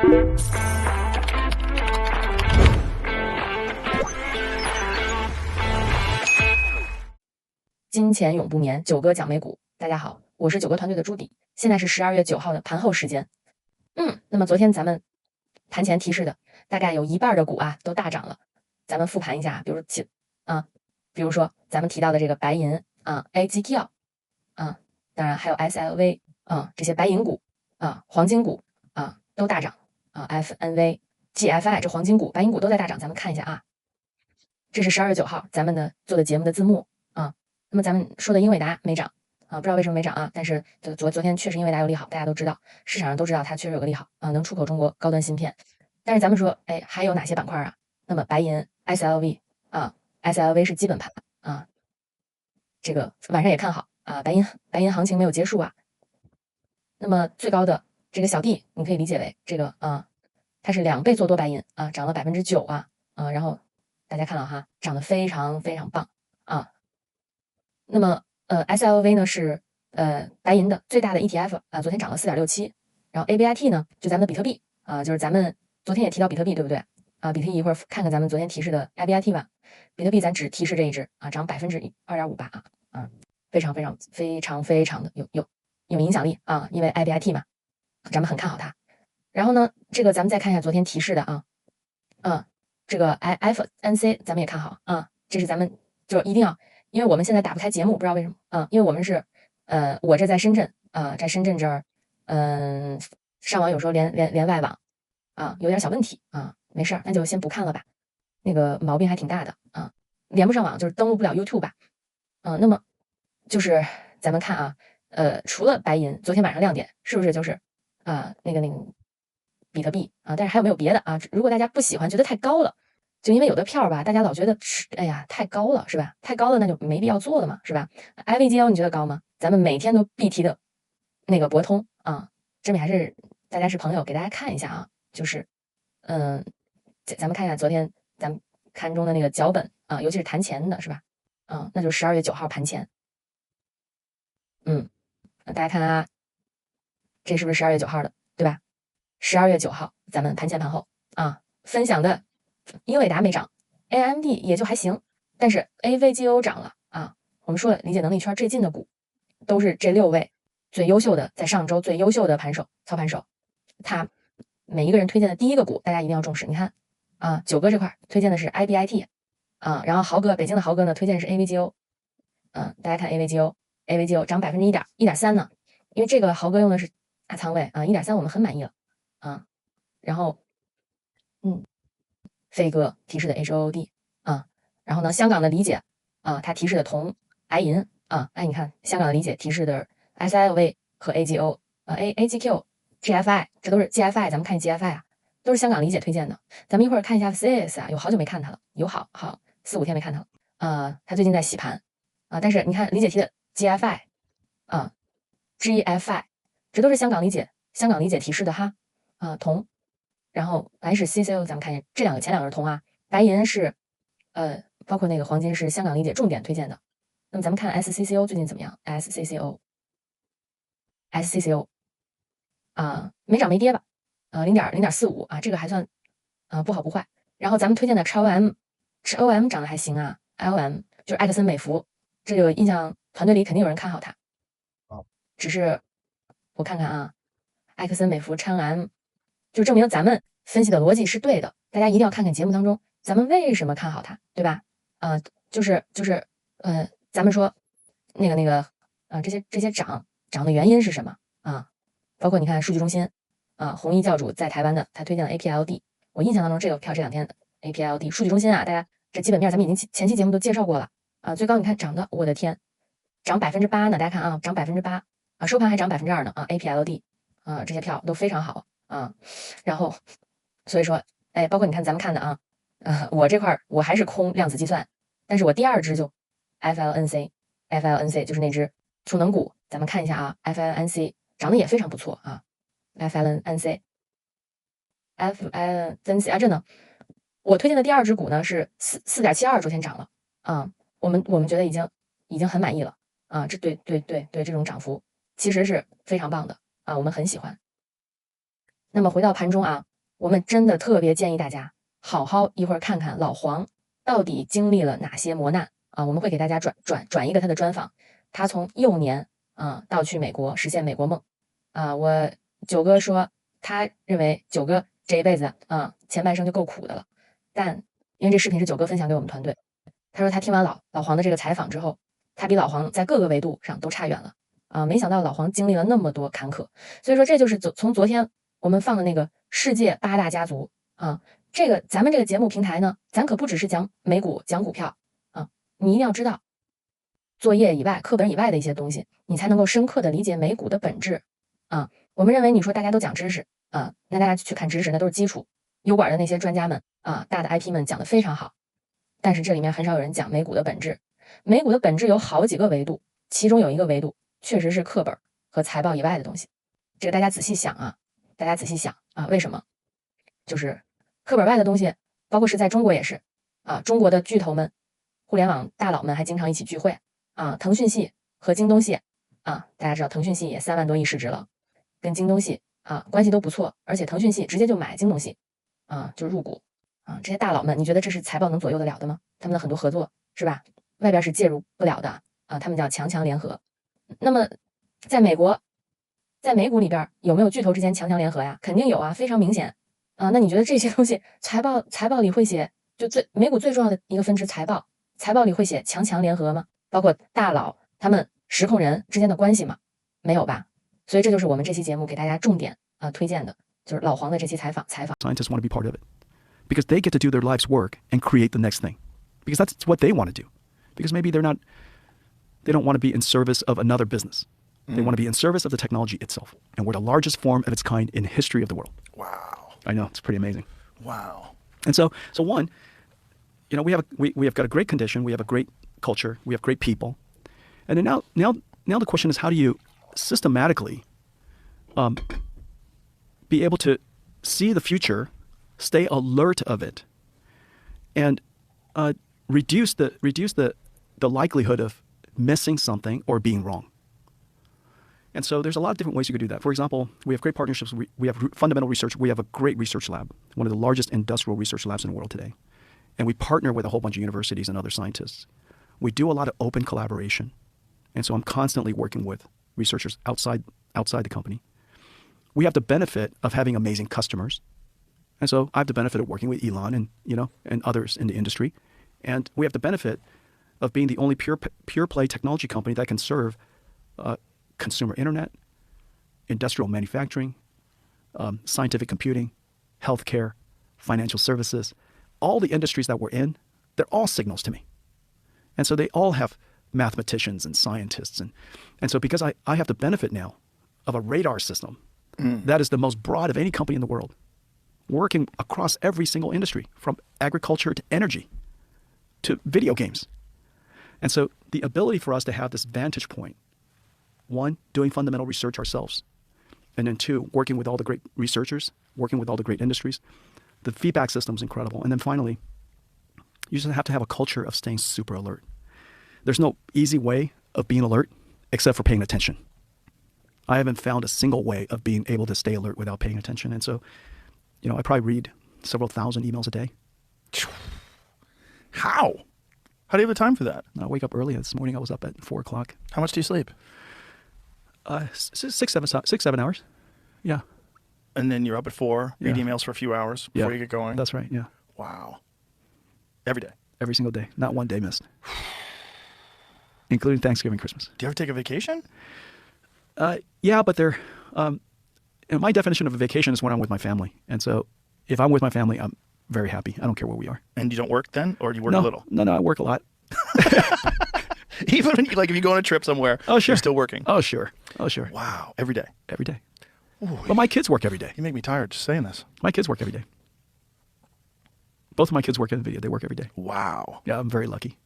金钱永不眠，九哥讲美股。大家好，我是九哥团队的朱迪，现在是12月9号的盘后时间。那么昨天咱们盘前提示的大概有一半的股啊都大涨了。咱们复盘一下，比如说咱们提到的这个白银AGQ 当然还有 SLV 这些白银股黄金股都大涨FNV GFI 这黄金股白银股都在大涨。咱们看一下啊，这是12月9号咱们做的节目的字幕那么咱们说的英伟达没涨不知道为什么没涨但是昨天确实英伟达有利好，大家都知道，市场上都知道它确实有个利好能出口中国高端芯片。但是咱们说还有哪些板块那么白银 SLV SLV 是基本盘这个晚上也看好白银行情没有结束那么最高的这个小弟你可以理解为这个它是2倍做多白银涨了9%然后大家看到涨得非常非常棒那么SLV 呢是白银的最大的 ETF 昨天涨了 4.67%， 然后 ABIT 呢就咱们的比特币就是咱们昨天也提到比特币对不对比特币一会儿看看咱们昨天提示的 ABIT 吧。比特币咱只提示这一只涨 2.58% 非常非常非常非常的有影响力因为 ABIT 嘛咱们很看好它。然后呢这个咱们再看一下昨天提示的这个 FNC 咱们也看好这是咱们就一定要，因为我们现在打不开节目不知道为什么因为我们是我这在深圳在深圳这儿上网有时候连外网有点小问题没事那就先不看了吧，那个毛病还挺大的连不上网就是登录不了 YouTube 吧那么就是咱们看除了白银昨天晚上亮点是不是就是那个比特币但是还有没有别的如果大家不喜欢觉得太高了，就因为有的票吧大家老觉得哎呀太高了是吧，太高了那就没必要做了嘛是吧。 IVGO 你觉得高吗？咱们每天都必提的那个博通这边还是大家是朋友给大家看一下就是咱们看一下昨天咱们看中的那个脚本尤其是谈钱的是吧那就是12月9号盘前大家看这是不是12月9号的对吧？12月9号咱们盘前盘后分享的英伟达没涨 AMD 也就还行，但是 AVGO 涨了我们说了理解能力圈最近的股都是这6位最优秀的，在上周最优秀的操盘手，他每一个人推荐的第一个股大家一定要重视。你看九哥这块推荐的是 IBIT然后北京的豪哥呢推荐的是 AVGO大家看 AVGO 涨1.3%呢，因为这个豪哥用的是大仓位1.3%我们很满意了然后飞哥提示的 HOOD然后呢香港的理解他提示的铜白银你看香港的理解提示的 SLV 和 AGO AGQ GFI 这都是 GFI， 咱们看 GFI 都是香港理解推荐的。咱们一会儿看一下 CS 有好久没看它了，有好4-5天没看它了它最近在洗盘但是你看理解提的 GFI GFI 这都是香港理解提示的铜，然后白是 CCO， 咱们看一下这前两个是铜白银是包括那个黄金是香港理解重点推荐的。那么咱们看 SCCO 最近怎么样 SCCO 没涨没跌吧0.45这个还算不好不坏。然后咱们推荐的 XOM 涨得还行LM 就是艾克森美孚，这个印象团队里肯定有人看好它只是我看看艾克森美孚 XM 就证明咱们分析的逻辑是对的，大家一定要看看节目当中咱们为什么看好它对吧就是咱们说那个这些涨的原因是什么包括你看数据中心红衣教主在台湾的他推荐了 APLD， 我印象当中这个票这2天的 APLD 数据中心大家这基本面咱们已经前期节目都介绍过了最高你看涨的我的天涨 8% 呢，大家看涨 8% 收盘还涨 2% 呢APLD这些票都非常好然后所以说包括你看咱们看的我这块我还是空量子计算，但是我第2支就 FLNC 就是那只储能股，咱们看一下FLNC 涨得也非常不错FLNC 这呢我推荐的第2只股呢是4.72昨天涨了我们觉得已经很满意了这对这种涨幅其实是非常棒的我们很喜欢。那么回到盘中我们真的特别建议大家好好一会儿看看老黄到底经历了哪些磨难啊！我们会给大家转一个他的专访，他从幼年到去美国实现美国梦我九哥说，他认为九哥这一辈子前半生就够苦的了，但因为这视频是九哥分享给我们团队，他说他听完老黄的这个采访之后，他比老黄在各个维度上都差远了没想到老黄经历了那么多坎坷，所以说这就是从昨天我们放的那个世界8大家族这个咱们这个节目平台呢，咱可不只是讲美股讲股票你一定要知道作业以外课本以外的一些东西，你才能够深刻的理解美股的本质我们认为你说大家都讲知识那大家去看知识那都是基础，油管的那些专家们大的 IP 们讲的非常好，但是这里面很少有人讲美股的本质。美股的本质有好几个维度，其中有一个维度确实是课本和财报以外的东西，这个大家仔细想为什么？就是课本外的东西，包括是在中国也是中国的巨头们互联网大佬们还经常一起聚会腾讯系和京东系大家知道腾讯系也3万多亿市值了，跟京东系关系都不错，而且腾讯系直接就买京东系就入股这些大佬们，你觉得这是财报能左右得了的吗？他们的很多合作是吧，外边是介入不了的他们叫强联合。那么在美国，在美股里边有没有巨头之间强联合呀？肯定有非常明显那你觉得这些东西财报里会写，就美股最重要的一个分支财报里会写强联合吗？包括大佬他们实控人之间的关系吗？没有吧。所以这就是我们这期节目给大家重点推荐的，就是老黄的这期采访。Scientists want to be part of it because they get to do their life's work and create the next thing, because that's what they want to do. Because maybe they don't want to be in service of another business. They want to be in service of the technology itself. And we're the largest form of its kind in the history of the world. Wow. I know, it's pretty amazing. Wow. And so one, we have got a great condition, we have a great culture, we have great people. And then now the question is, how do you systematically be able to see the future, stay alert of it, and reduce the likelihood of missing something or being wrong. And so there's a lot of different ways you could do that. For example, we have great partnerships. We have fundamental research. We have a great research lab, one of the largest industrial research labs in the world today. And we partner with a whole bunch of universities and other scientists. We do a lot of open collaboration. And so I'm constantly working with researchers outside the company. We have the benefit of having amazing customers. And so I have the benefit of working with Elon and others in the industry. And we have the benefit of being the only pure play technology company that can serve consumer internet, industrial manufacturing, scientific computing, healthcare, financial services. All the industries that we're in, they're all signals to me. And so they all have mathematicians and scientists. And so because I have the benefit now of a radar system that is the most broad of any company in the world, working across every single industry, from agriculture to energy to video games. And so the ability for us to have this vantage point, one, doing fundamental research ourselves, and then two, working with all the great researchers, working with all the great industries, the feedback system is incredible. And then finally, you just have to have a culture of staying super alert. There's no easy way of being alert except for paying attention. I haven't found a single way of being able to stay alert without paying attention. And so, I probably read several thousand emails a day. How? How do you have the time for that? I wake up early. This morning I was up at 4 o'clock. How much do you sleep? 6-7 hours. Yeah. And then you're up at 4, read emails for a few hours before you get going? That's right, yeah. Wow. Every day? Every single day. Not one day missed. Including Thanksgiving, Christmas. Do you ever take a vacation? Yeah, but they're... my definition of a vacation is when I'm with my family. And so if I'm with my family, I'm very happy. I don't care where we are. And you don't work then? Or do you work a little? No, I work a lot. Even when if you go on a trip somewhere, sure. You're still working? Oh, sure. Wow. Every day? Every day. Ooh, but my kids work every day. You make me tired just saying this. My kids work every day. Both of my kids work in video. They work every day. Wow. Yeah, I'm very lucky.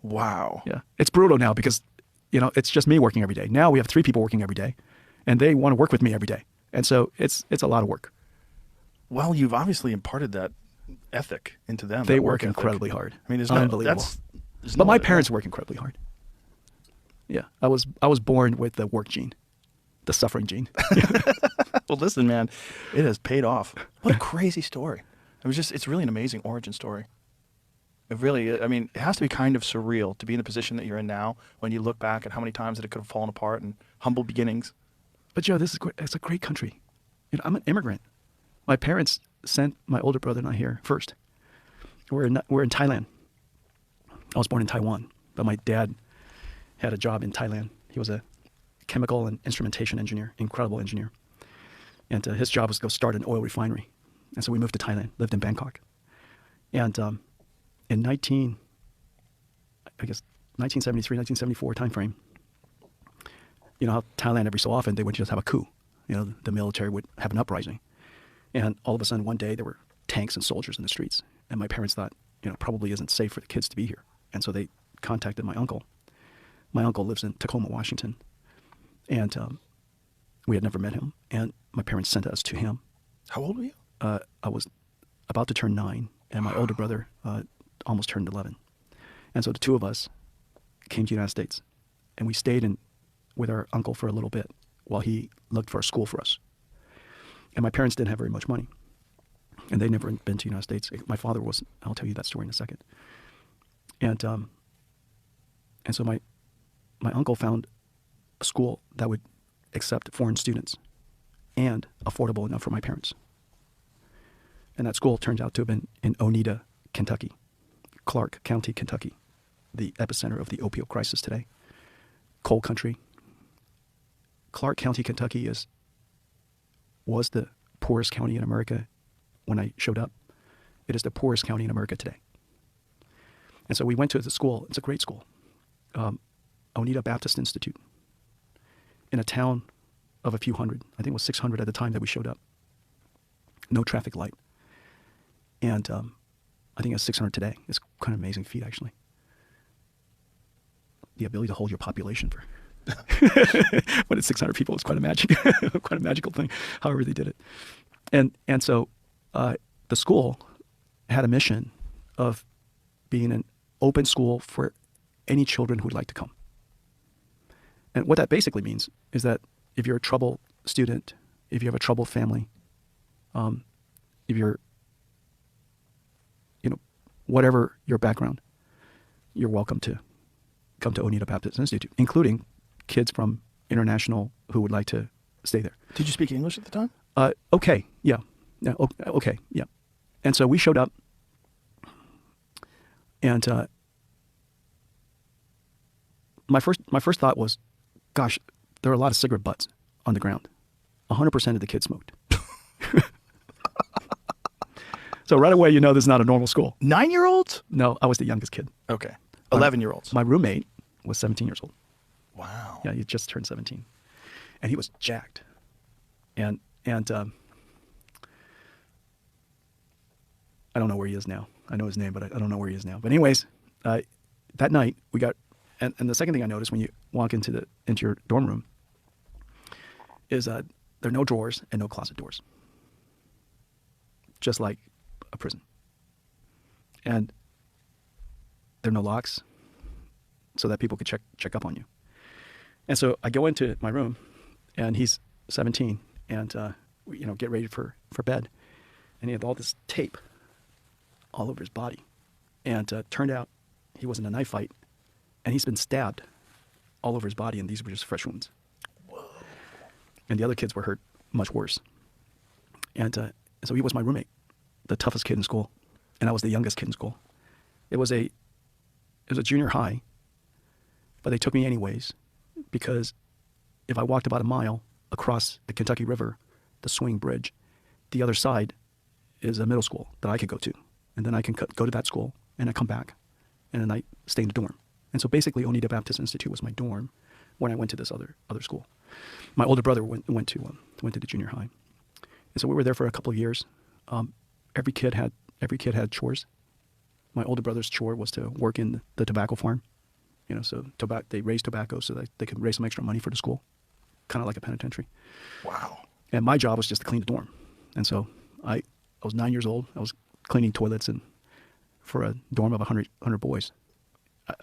Wow. Yeah. It's brutal now because, it's just me working every day. Now we have 3 people working every day, and they want to work with me every day. And so it's a lot of work. Well, you've obviously imparted that ethic into them. They work incredibly hard. I mean, there's unbelievable. My parents work incredibly hard. Yeah. I was born with the work gene. the suffering gene. Well, listen, man, it has paid off. What a crazy story. It's really an amazing origin story. It really, I mean, it has to be kind of surreal to be in the position that you're in now when you look back at how many times that it could have fallen apart and humble beginnings. But Joe, it's a great country. You know, I'm an immigrant. My parents sent my older brother and I here first. We're in Thailand. I was born in Taiwan, but my dad had a job in Thailand. He was a chemical and instrumentation engineer, incredible engineer. And his job was to go start an oil refinery. And so we moved to Thailand, lived in Bangkok. And in 1973, 1974 timeframe, you know how Thailand every so often they would just have a coup. You know, the military would have an uprising. And all of a sudden one day there were tanks and soldiers in the streets. And my parents thought, you know, probably isn't safe for the kids to be here. And so they contacted my uncle. My uncle lives in Tacoma, Washington. And we had never met him. And my parents sent us to him. How old were you? I was about to turn 9, and my older brother almost turned 11. And so the two of us came to the United States, and we stayed with our uncle for a little bit while he looked for a school for us. And my parents didn't have very much money, and they'd never been to the United States. My father was. I'll tell you that story in a second. And so my uncle found a school that would accept foreign students and affordable enough for my parents. And that school turns out to have been in Oneida, Kentucky, Clark County, Kentucky, the epicenter of the opioid crisis today. Coal country. Clark County, Kentucky was the poorest county in America when I showed up. It is the poorest county in America today. And so we went to the school. It's a great school. Oneida Baptist Institute, in a town of a few hundred. I think it was 600 at the time that we showed up. No traffic light. And I think it's 600 today. It's kind of an amazing feat, actually. The ability to hold your population for when it's 600 people is quite a magical thing. However they did it, and so the school had a mission of being an open school for any children who would like to come. And what that basically means is that if you're a troubled student, if you have a troubled family, if you're, you know, whatever your background, you're welcome to come to Oneida Baptist Institute, including kids from international who would like to stay there. Did you speak English at the time? Okay, yeah. Okay, yeah. And so we showed up, and my first thought was, gosh, there are a lot of cigarette butts on the ground. 100% of the kids smoked. So right away, you know this is not a normal school. 9-year-olds? No, I was the youngest kid. Okay. 11-year-olds. My roommate was 17 years old. Wow. Yeah, he just turned 17. And he was jacked. And I don't know where he is now. I know his name, but I don't know where he is now. But anyways, that night we got, and the second thing I noticed when you walk into your dorm room is there are no drawers and no closet doors. Just like a prison. And there are no locks so that people could check up on you. And so I go into my room, and he's 17, and we, get ready for bed. And he had all this tape all over his body. And turned out he was in a knife fight, and he's been stabbed all over his body, and these were just fresh wounds. Whoa. And the other kids were hurt much worse. And so he was my roommate, the toughest kid in school, and I was the youngest kid in school. It was a junior high, but they took me anyways, because if I walked about a mile across the Kentucky River, the Swing Bridge, the other side is a middle school that I could go to. And then I can go to that school, and I come back, and then I stay in the dorm. And so basically, Oneida Baptist Institute was my dorm when I went to this other school. My older brother went to the junior high, and so we were there for a couple of years. Every kid had chores. My older brother's chore was to work in the tobacco farm. So they raised tobacco so that they could raise some extra money for the school, kind of like a penitentiary. Wow. And my job was just to clean the dorm. And so I was 9 years old. I was cleaning toilets for a dorm of 100 boys. I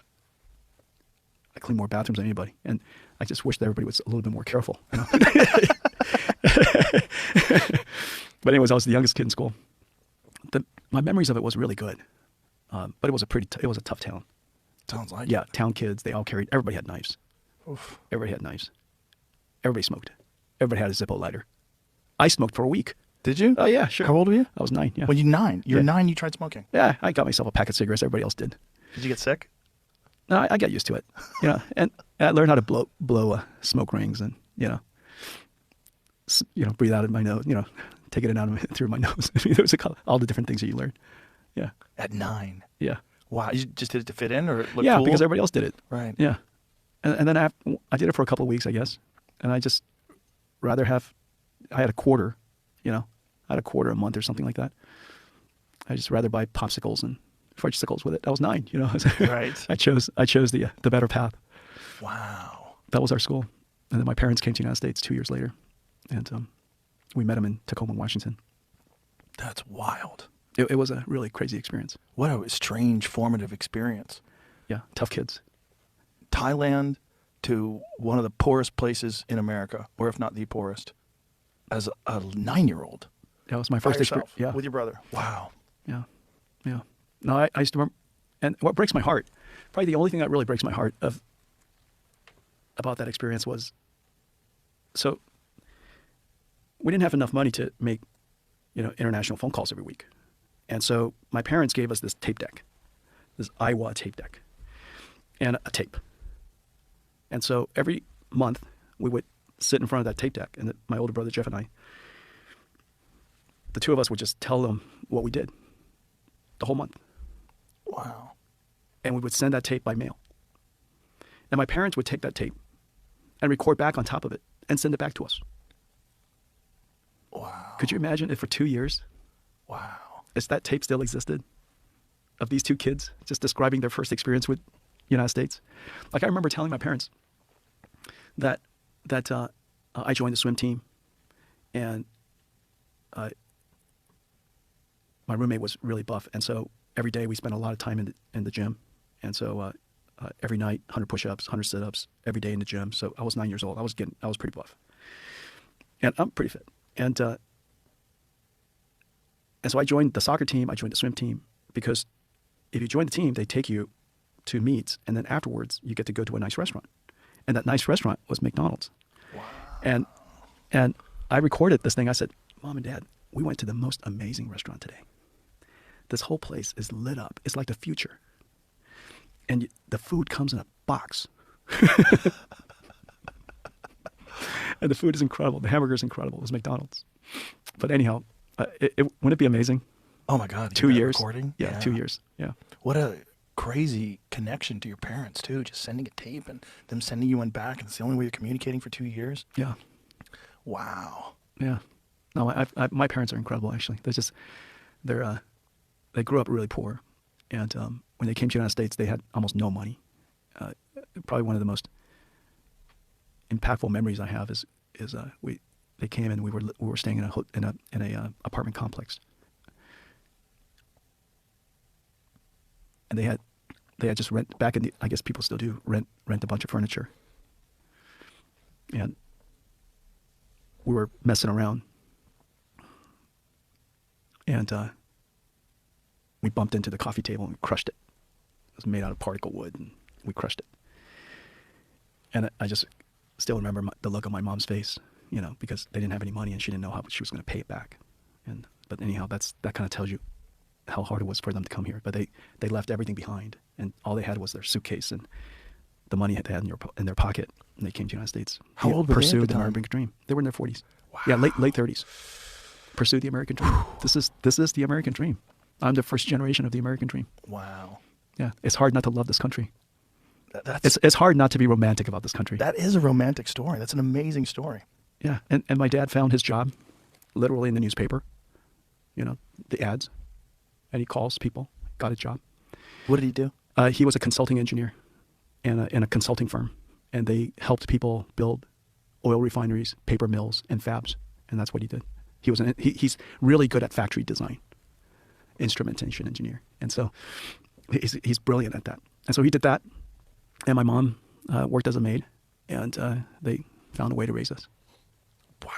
cleaned more bathrooms than anybody. And I just wish that everybody was a little bit more careful. You know? But anyways, I was the youngest kid in school. My memories of it was really good, but it was it was a tough town. Sounds like Yeah, it. town kids, they all carried. Everybody had knives. Oof. Everybody had knives. Everybody smoked. Everybody had a Zippo lighter. I smoked for a week. Did you? Oh yeah, sure. How old were you? I was 9. Yeah. When you're 9. You're Yeah. 9. You tried smoking. Yeah, I got myself a pack of cigarettes. Everybody else did. Did you get sick? No, I got used to it. You know, and I learned how to blow smoke rings, and breathe out of my nose. You know, take it out through my nose. I mean, there was all the different things that you learn. Yeah. At 9. Yeah. Wow. You just did it to fit in, or look Yeah, cool? because everybody else did it. Right. Yeah. And then I did it for a couple of weeks, I guess, and I just rather have. I had a quarter, I had a quarter a month or something like that. I just rather buy popsicles and fudgesicles with it. I was 9, Right. I chose the better path. Wow. That was our school, and then my parents came to the United States 2 years later, and we met them in Tacoma, Washington. That's wild. It was a really crazy experience. What a strange formative experience. Yeah, tough kids. Thailand to one of the poorest places in America, or if not the poorest, as a 9-year-old. That was my By first yourself, experience. Yeah, with your brother. Wow. yeah. No, I used to remember, and what breaks my heart, probably the only thing that really breaks my heart about that experience was, so we didn't have enough money to make, international phone calls every week. And so my parents gave us this tape deck, this Iowa tape deck, and a tape. And so every month we would sit in front of that tape deck, and my older brother Jeff and I, the two of us would just tell them what we did the whole month. Wow. And we would send that tape by mail. And my parents would take that tape and record back on top of it and send it back to us. Wow. Could you imagine if for 2 years, Wow. if that tape still existed of these two kids just describing their first experience with the United States? Like, I remember telling my parents that I joined the swim team, and my roommate was really buff, and so every day we spent a lot of time in the gym, and so every night 100 push-ups, 100 sit-ups every day in the gym. So I was 9 years old. I was pretty buff, and I'm pretty fit, and so I joined the soccer team. I joined the swim team because if you join the team, they take you to meets, and then afterwards you get to go to a nice restaurant, and that nice restaurant was McDonald's. Wow. And I recorded this thing. I said, "Mom and Dad, we went to the most amazing restaurant today. This whole place is lit up. It's like the future. And the food comes in a box." And the food is incredible. The hamburger is incredible. It was McDonald's. But anyhow, wouldn't it be amazing? Oh my God. 2 years. Recording? Yeah, 2 years. Yeah. What a crazy connection to your parents too. Just sending a tape and them sending you one back, and it's the only way you're communicating for 2 years. Yeah. Wow. Yeah. No, my parents are incredible, actually. They grew up really poor. And when they came to the United States, they had almost no money. Probably one of the most impactful memories I have is they came and we were staying in a apartment complex, and they had just back in the, I guess people still do rent a bunch of furniture, and we were messing around, and we bumped into the coffee table and crushed it. It was made out of particle wood, and we crushed it. And I just still remember the look on my mom's face, because they didn't have any money and she didn't know how she was going to pay it back. But anyhow, that kind of tells you how hard it was for them to come here. But they left everything behind, and all they had was their suitcase and the money they had in their pocket, and they came to the United States. How old were they at the Pursued the time? American dream. They were in their 40s. Wow. Yeah, late 30s. Pursued the American dream. This is the American dream. I'm the first generation of the American dream. Wow. Yeah, it's hard not to love this country. That's It's hard not to be romantic about this country. that is a romantic story. That's an amazing story. Yeah, and my dad found his job literally in the newspaper, the ads, and he calls people, got a job. What did he do? He was a consulting engineer in a consulting firm, and they helped people build oil refineries, paper mills, and fabs, and that's what he did. He's really good at factory design, instrumentation engineer, and so he's brilliant at that. And so he did that, and my mom worked as a maid, and they found a way to raise us. Wow.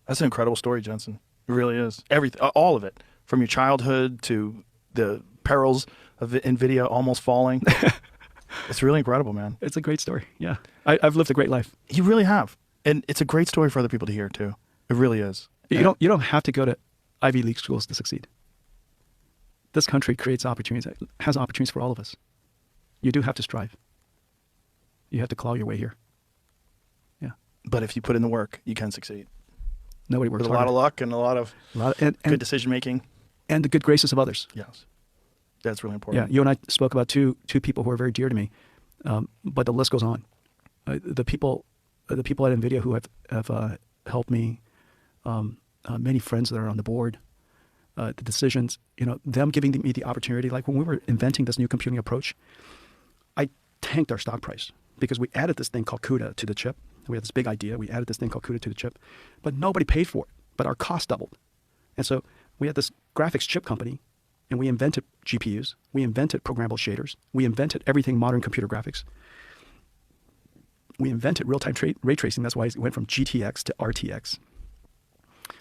That's an incredible story, Jensen. It really is. Everything, all of it, from your childhood to the perils of NVIDIA almost falling. It's really incredible, man. It's a great story. Yeah. I've lived a great life. You really have. And it's a great story for other people to hear, too. It really is. You don't have to go to Ivy League schools to succeed. This country creates opportunities, has opportunities for all of us. You do have to strive. You have to claw your way here. Yeah. But if you put in the work, you can succeed. Nobody works With a harder. lot of luck and a lot of good decision-making. And the good graces of others. Yes. That's really important. Yeah, you and I spoke about two people who are very dear to me, but the list goes on. The people at NVIDIA who have helped me, many friends that are on the board, the decisions, them giving me the opportunity. Like when we were inventing this new computing approach, I tanked our stock price because we added this thing called CUDA to the chip. We had this big idea. We added this thing called CUDA to the chip, but nobody paid for it. But our cost doubled. And so we had this graphics chip company, and we invented GPUs. We invented programmable shaders. We invented everything modern computer graphics. We invented real-time ray tracing. That's why it went from GTX to RTX.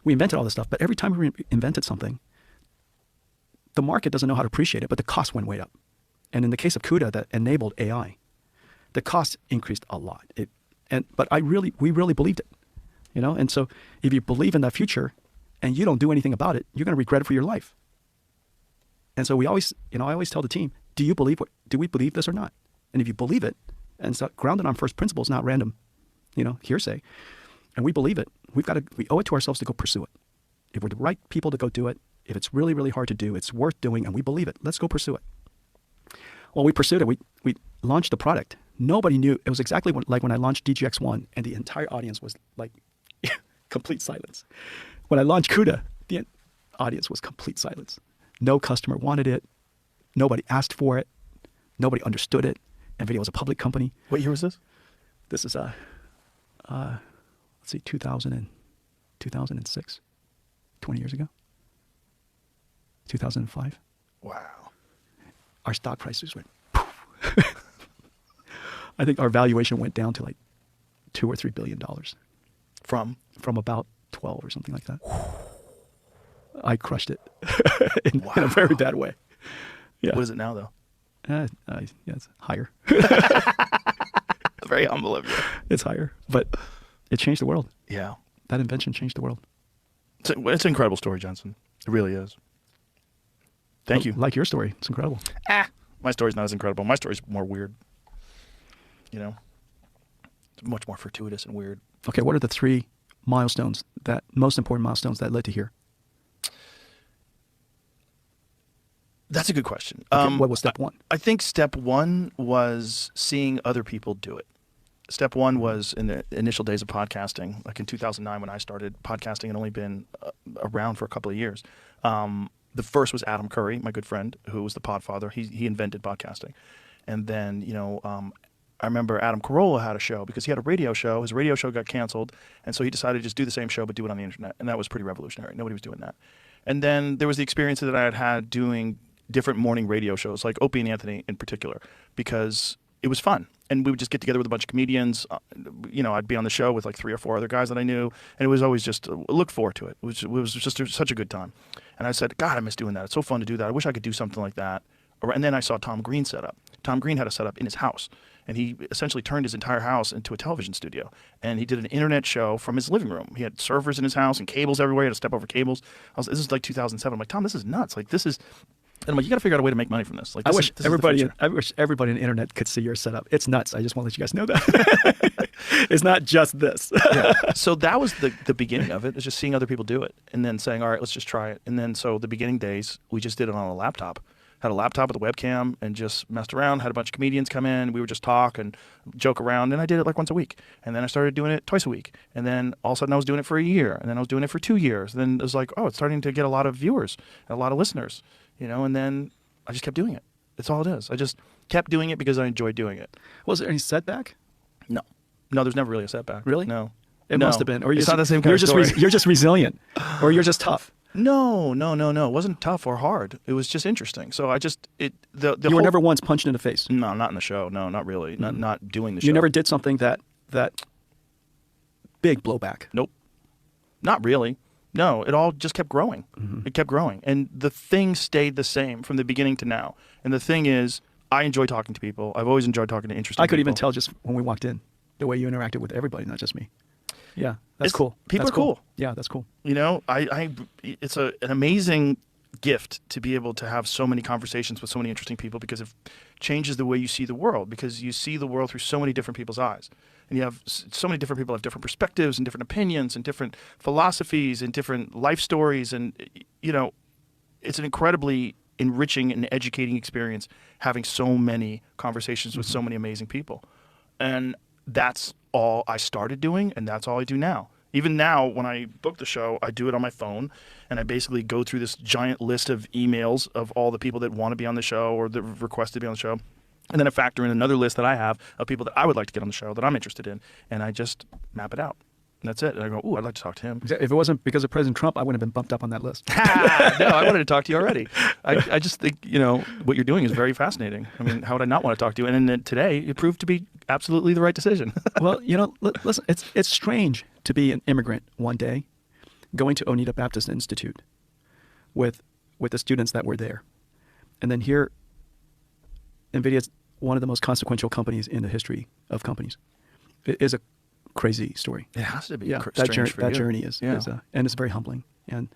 We invented all this stuff, but every time we invented something, the market doesn't know how to appreciate it, but the cost went way up. And in the case of CUDA that enabled AI, the cost increased a lot. But we really believed it, And so if you believe in that future and you don't do anything about it, you're going to regret it for your life. And so we always, I always tell the team, do we believe this or not? And if you believe it, and it's grounded on first principles, not random, hearsay, and we believe it, we owe it to ourselves to go pursue it. If we're the right people to go do it, if it's really, really hard to do, it's worth doing, and we believe it, let's go pursue it. Well, we pursued it. We launched the product. Nobody knew. It was exactly like when I launched DGX1, and the entire audience was like complete silence. When I launched CUDA, the audience was complete silence. No customer wanted it. Nobody asked for it. Nobody understood it. NVIDIA was a public company. What year was this? This is, 2006, 20 years ago, 2005. Wow. Our stock prices went poof. I think our valuation went down to like $2 or $3 billion. From about 12 or something like that. I crushed it in a very bad way. Yeah. What is it now, though? Yeah, it's higher. Very humble of you. It's higher, but it changed the world. Yeah. That invention changed the world. It's an incredible story, Jensen. It really is. Thank you. Like your story. It's incredible. My story's not as incredible. My story's more weird. It's much more fortuitous and weird. Okay, what are the three most important milestones that led to here? That's a good question. Okay, what was step one? I think step one was seeing other people do it. Step one was in the initial days of podcasting, like in 2009 when I started podcasting and only been around for a couple of years. The first was Adam Curry, my good friend, who was the podfather. He invented podcasting. And then, I remember Adam Carolla had a show because he had a radio show. His radio show got canceled. And so he decided to just do the same show but do it on the internet. And that was pretty revolutionary. Nobody was doing that. And then there was the experience that I had doing different morning radio shows, like Opie and Anthony in particular, because it was fun. And we would just get together with a bunch of comedians. I'd be on the show with like 3 or 4 other guys that I knew. And it was always just, look forward to it. It was just such a good time. And I said, God, I miss doing that. It's so fun to do that. I wish I could do something like that. And then I saw Tom Green set up. Tom Green had a setup in his house. And he essentially turned his entire house into a television studio. And he did an internet show from his living room. He had servers in his house and cables everywhere. He had to step over cables. This is like 2007. I'm like, Tom, this is nuts. Like, this is... And I'm like, you got to figure out a way to make money from this. Like, I wish everybody on the internet could see your setup. It's nuts. I just want to let you guys know that. It's not just this. Yeah. So that was the beginning of it, is just seeing other people do it and then saying, all right, let's just try it. And then so the beginning days, we just did it on a laptop. Had a laptop with a webcam and just messed around, had a bunch of comedians come in. We would just talk and joke around. And I did it like once a week. And then I started doing it twice a week. And then all of a sudden I was doing it for a year. And then I was doing it for 2 years. And then it was like, oh, it's starting to get a lot of viewers, and a lot of listeners. And then I just kept doing it. That's all it is. I just kept doing it because I enjoyed doing it. Was there any setback? No, there's never really a setback. Really? No. It must have been. Or it's not the same kind of story. You're just resilient, or you're just tough. No. It wasn't tough or hard. It was just interesting. So the You were never once punched in the face. No, not in the show. No, not really. Not doing the show. You never did something that big blowback. Nope. Not really. No, it all just kept growing. It kept growing. And the thing stayed the same from the beginning to now. And the thing is, I enjoy talking to people. I've always enjoyed talking to interesting people. I could even tell just when we walked in, the way you interacted with everybody, not just me. Yeah, that's cool. People That's are cool. Yeah, that's cool. You know, it's an amazing gift to be able to have so many conversations with so many interesting people, because it changes the way you see the world, because you see the world through so many different people's eyes. And you have so many different people have different perspectives and different opinions and different philosophies and different life stories. And, you know, it's an incredibly enriching and educating experience having so many conversations with so many amazing people. And that's all I started doing, and that's all I do now. Even now, when I book the show, I do it on my phone, and I basically go through this giant list of emails of all the people that want to be on the show or that request to be on the show. And then I factor in another list that I have of people that I would like to get on the show that I'm interested in, and I just map it out. And that's it. And I go, ooh, I'd like to talk to him. If it wasn't because of President Trump, I wouldn't have been bumped up on that list. No, I wanted to talk to you already. I just think, you know, what you're doing is very fascinating. I mean, how would I not want to talk to you? And then today, it proved to be absolutely the right decision. Well, you know, listen, it's strange to be an immigrant one day going to Oneida Baptist Institute with the students that were there. And then here, NVIDIA's one of the most consequential companies in the history of companies. It is a crazy story. It has to be. Yeah, strange that journey is, yeah. And it's very humbling. And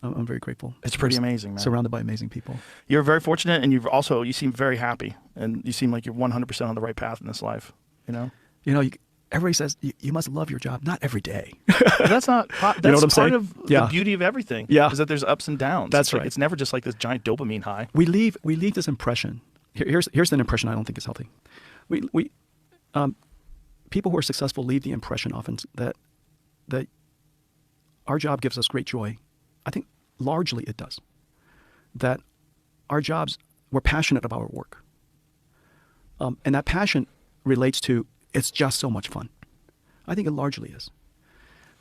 I'm very grateful. It's pretty amazing, man. Surrounded by amazing people. You're very fortunate, and you seem very happy, and you seem like you're 100% on the right path in this life. You know. Everybody says you must love your job. Not every day. That's not. That's you know what I'm part saying? of Yeah. the beauty of everything. Yeah. Is that there's ups and downs. That's it's like, right. It's never just like this giant dopamine high. We leave this impression. Here's an impression I don't think is healthy. People who are successful leave the impression often that our job gives us great joy. I think largely it does. That our jobs, we're passionate about our work. And that passion relates to it's just so much fun. I think it largely is.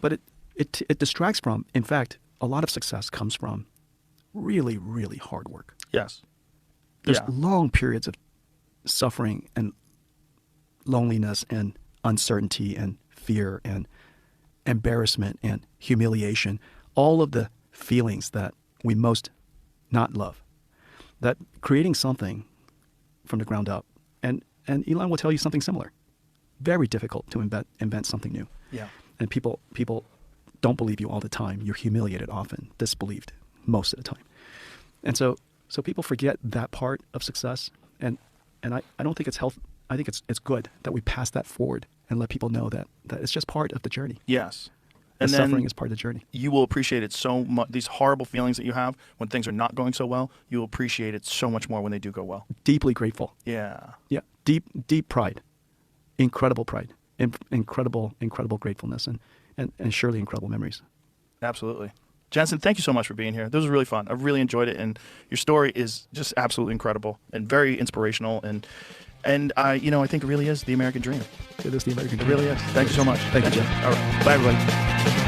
But it distracts from, in fact, a lot of success comes from really, really hard work. Yes. There's Yeah. long periods of suffering and loneliness and uncertainty and fear and embarrassment and humiliation, all of the feelings that we most not love. That creating something from the ground up, and Elon will tell you something similar. Very difficult to invent something new. Yeah. And people don't believe you all the time. You're humiliated often, disbelieved most of the time. And so people forget that part of success. And I don't think it's health. I think it's good that we pass that forward and let people know that it's just part of the journey. Yes. And then suffering is part of the journey. You will appreciate it so much. These horrible feelings that you have when things are not going so well, you will appreciate it so much more when they do go well. Deeply grateful. Yeah. Yeah. Deep pride. Incredible pride. Incredible gratefulness and surely incredible memories. Absolutely. Jensen, thank you so much for being here. This was really fun. I really enjoyed it, and your story is just absolutely incredible and very inspirational. And I think it really is the American dream. It is the American It dream. really is. Thank you so much. Thank you, Jeff. All right. Bye, everybody.